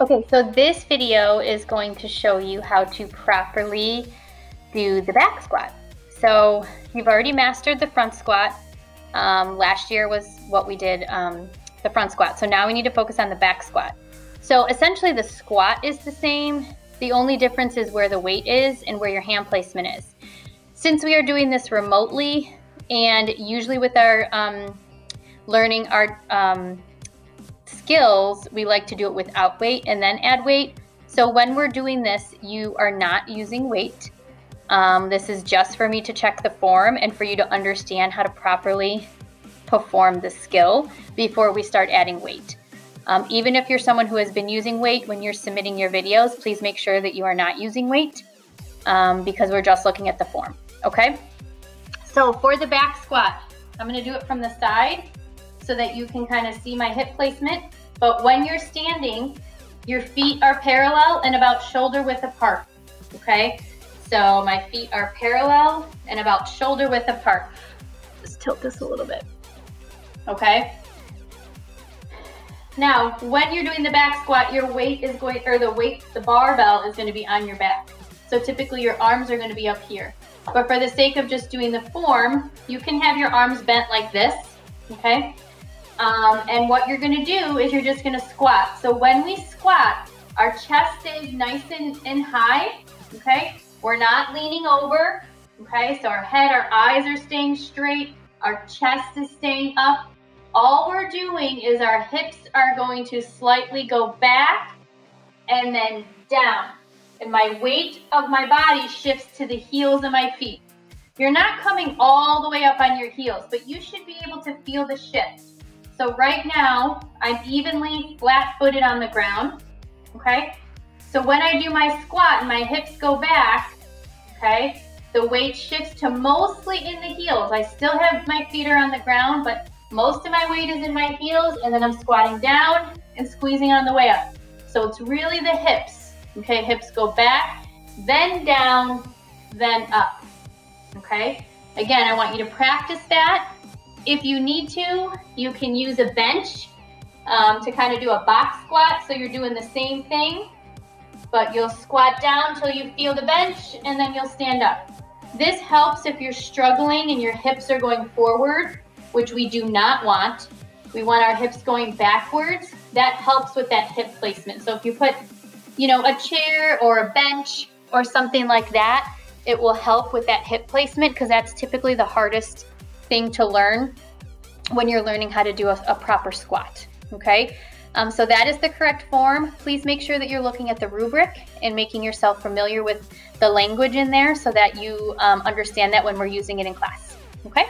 Okay, so this video is going to show you how to properly do the back squat. So you've already mastered the front squat. Last year was what we did, the front squat. So now we need to focus on the back squat. So essentially the squat is the same. The only difference is where the weight is and where your hand placement is. Since we are doing this remotely, and usually with our learning our skills, we like to do it without weight and then add weight. So when we're doing this, you are not using weight. This is just for me to check the form and for you to understand how to properly perform the skill before we start adding weight. Even if you're someone who has been using weight when you're submitting your videos, please make sure that you are not using weight because we're just looking at the form, okay? So for the back squat, I'm gonna do it from the side so that you can kind of see my hip placement. But when you're standing, your feet are parallel and about shoulder width apart, okay? So my feet are parallel and about shoulder width apart. Just tilt this a little bit, okay? Now, when you're doing the back squat, your weight is going, or the barbell is going to be on your back. So typically your arms are going to be up here. But for the sake of just doing the form, you can have your arms bent like this, okay? And what you're going to do is you're just going to squat. So when we squat, our chest stays nice and high, okay? We're not leaning over, okay? So our head, our eyes are staying straight, our chest is staying up. All we're doing is our hips are going to slightly go back and then down. And my weight of my body shifts to the heels of my feet. You're not coming all the way up on your heels, but you should be able to feel the shift. So right now, I'm evenly flat-footed on the ground, okay? So when I do my squat and my hips go back, okay, the weight shifts to mostly in the heels. I still have my feet are on the ground, but most of my weight is in my heels, and then I'm squatting down and squeezing on the way up. So it's really the hips, okay? Hips go back, then down, then up, okay? Again, I want you to practice that. If you need to, you can use a bench to kind of do a box squat, so you're doing the same thing, but you'll squat down till you feel the bench, and then you'll stand up. This helps if you're struggling and your hips are going forward, which we do not want. We want our hips going backwards. That helps with that hip placement. So if you put, you know, a chair or a bench or something like that, it will help with that hip placement because that's typically the hardest thing to learn when you're learning how to do a proper squat, okay? So that is the correct form. Please make sure that you're looking at the rubric and making yourself familiar with the language in there so that you understand that when we're using it in class, okay?